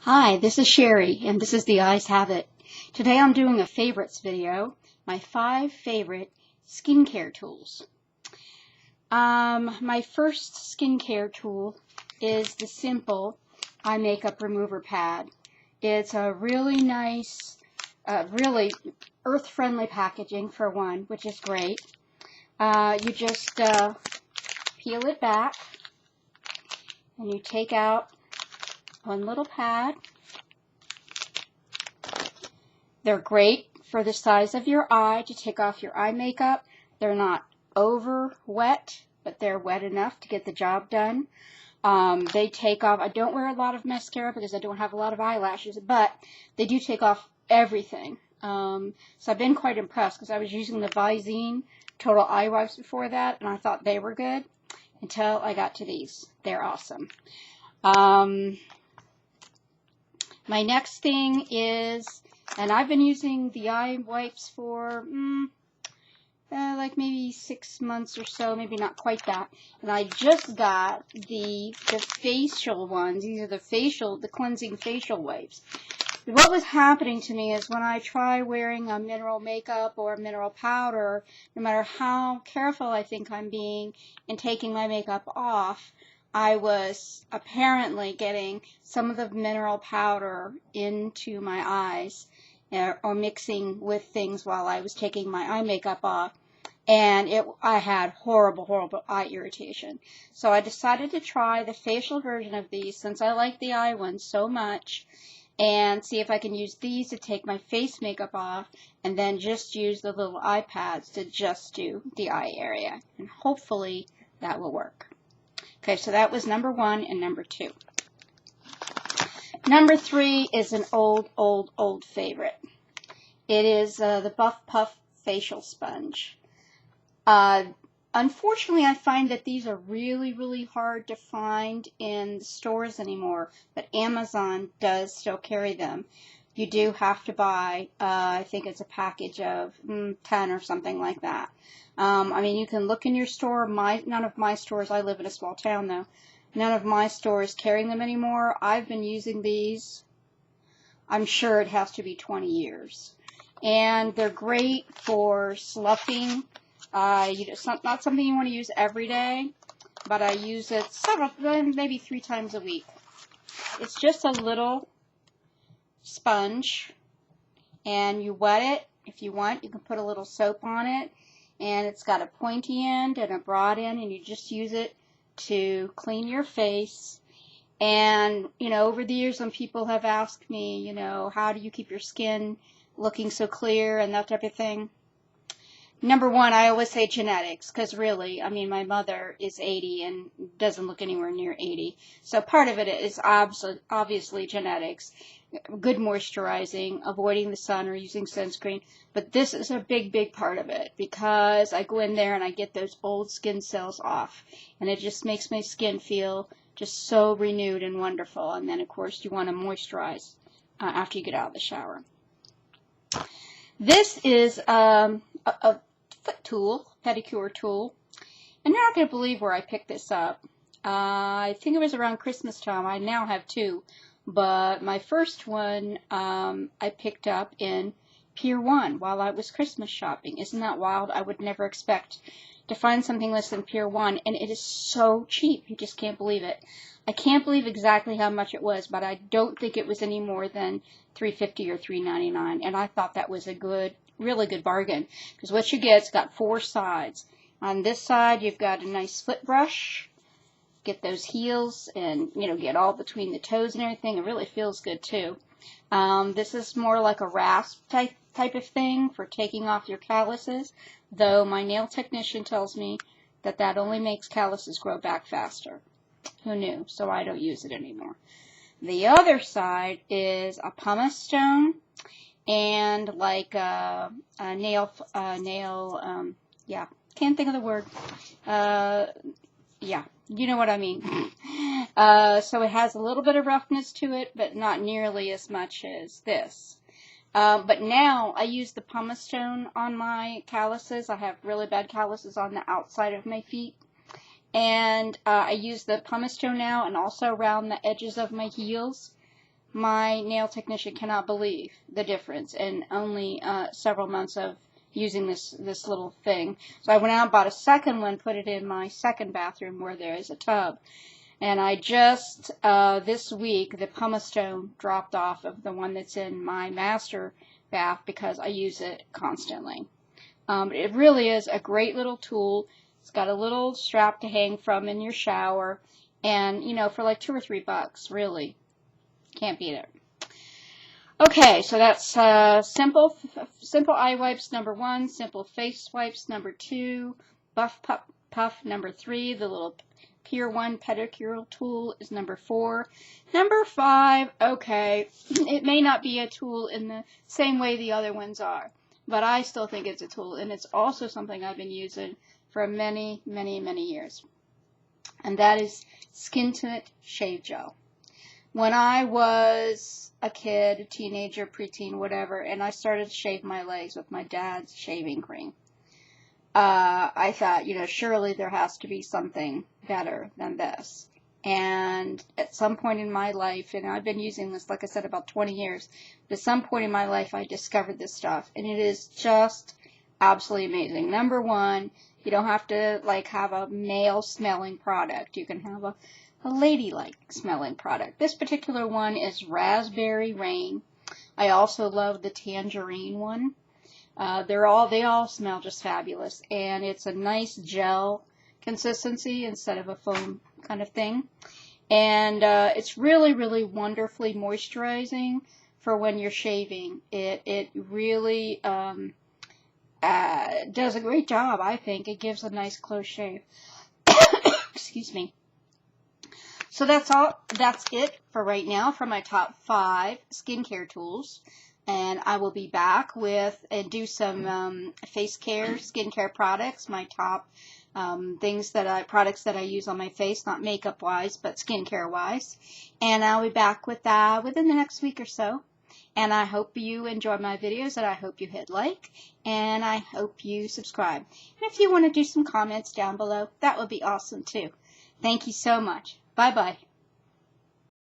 Hi, this is Sherry, and this is The Eyes Have It. Today I'm doing a favorites video, my 5 favorite skincare tools. My first skincare tool is the simple eye makeup remover pad. It's a really nice, really earth-friendly packaging for one, which is great. You just peel it back, and you take out one little pad. They're great for the size of your eye to take off your eye makeup. They're not over wet, but they're wet enough to get the job done. They take off, I don't wear a lot of mascara because I don't have a lot of eyelashes, but they do take off everything. So I've been quite impressed because I was using the Visine Total Eye Wipes before that, and I thought they were good until I got to these. They're awesome. My next thing is, and I've been using the eye wipes for like maybe 6 months or so, maybe not quite that. And I just got the facial ones. These are the cleansing facial wipes. What was happening to me is when I try wearing a mineral makeup or a mineral powder, no matter how careful I think I'm being in taking my makeup off, I was apparently getting some of the mineral powder into my eyes or mixing with things while I was taking my eye makeup off. And I had horrible eye irritation. So I decided to try the facial version of these since I like the eye ones so much, and see if I can use these to take my face makeup off and then just use the little eye pads to just do the eye area. And hopefully that will work. Okay, so that was number 1 and number 2. Number 3 is an old favorite. It is the Buf-Puf facial sponge. Unfortunately, I find that these are really hard to find in stores anymore, but Amazon does still carry them. You do have to buy, I think it's a package of 10 or something like that. I mean, you can look in your store. None of my stores, I live in a small town though, none of my stores carrying them anymore. I've been using these, I'm sure it has to be 20 years. And they're great for sloughing. It's not something you want to use every day, but I use it maybe 3 times a week. It's just a little sponge, and you wet it. If you want, you can put a little soap on it, and it's got a pointy end and a broad end, and you just use it to clean your face. And, over the years when people have asked me, how do you keep your skin looking so clear and that type of thing. Number 1, I always say genetics, because really, I mean, my mother is 80 and doesn't look anywhere near 80. So part of it is obviously genetics, good moisturizing, avoiding the sun or using sunscreen. But this is a big part of it, because I go in there and I get those old skin cells off. And it just makes my skin feel just so renewed and wonderful. And then, of course, you want to moisturize after you get out of the shower. This is a foot tool, pedicure tool, and you're not going to believe where I picked this up. I think it was around Christmas time. I now have 2, but my first one I picked up in Pier 1 while I was Christmas shopping. Isn't that wild? I would never expect to find something less than Pier 1, and it is so cheap. You just can't believe it. I can't believe exactly how much it was, but I don't think it was any more than $3.50 or $3.99, and I thought that was a really good bargain, because what you get, it's got 4 sides. On this side, you've got a nice foot brush. Get those heels and, get all between the toes and everything. It really feels good, too. This is more like a rasp type of thing for taking off your calluses, though my nail technician tells me that only makes calluses grow back faster. Who knew? So I don't use it anymore. The other side is a pumice stone and like a nail, can't think of the word. Yeah, you know what I mean. So it has a little bit of roughness to it, but not nearly as much as this. But now I use the pumice stone on my calluses. I have really bad calluses on the outside of my feet. And I use the pumice stone now and also around the edges of my heels. my nail technician cannot believe the difference in only several months of using this little thing. So I went out and bought a second one, put it in my second bathroom where there is a tub. And I just, this week, the pumice stone dropped off of the one that's in my master bath because I use it constantly. It really is a great little tool. It's got a little strap to hang from in your shower. And, you know, for like $2 or $3, really. Can't beat it. Okay, so that's simple eye wipes number 1, simple face wipes number 2, Buf-Puf number 3, the little Pier 1 pedicure tool is number 4. Number 5, okay, it may not be a tool in the same way the other ones are, but I still think it's a tool, and it's also something I've been using for many, many, many years. And that is Skintimate shave gel. When I was a kid, a teenager, preteen, whatever, and I started to shave my legs with my dad's shaving cream, I thought, you know, surely there has to be something better than this. And at some point in my life, and I've been using this, like I said, about 20 years, but at some point in my life, I discovered this stuff, and it is just absolutely amazing. Number 1, you don't have to, like, have a male-smelling product. You can have a ladylike smelling product. This particular one is Raspberry Rain. I also love the Tangerine one. They all smell just fabulous, and it's a nice gel consistency instead of a foam kind of thing. And it's really, really wonderfully moisturizing for when you're shaving. It really does a great job, I think. It gives a nice close shave. Excuse me. So that's it for right now for my top 5 skincare tools. And I will be back with and do some face care, skincare products, my top products that I use on my face, not makeup wise, but skincare wise. And I'll be back with that within the next week or so. And I hope you enjoy my videos, and I hope you hit like, and I hope you subscribe. And if you want to do some comments down below, that would be awesome too. Thank you so much. Bye-bye.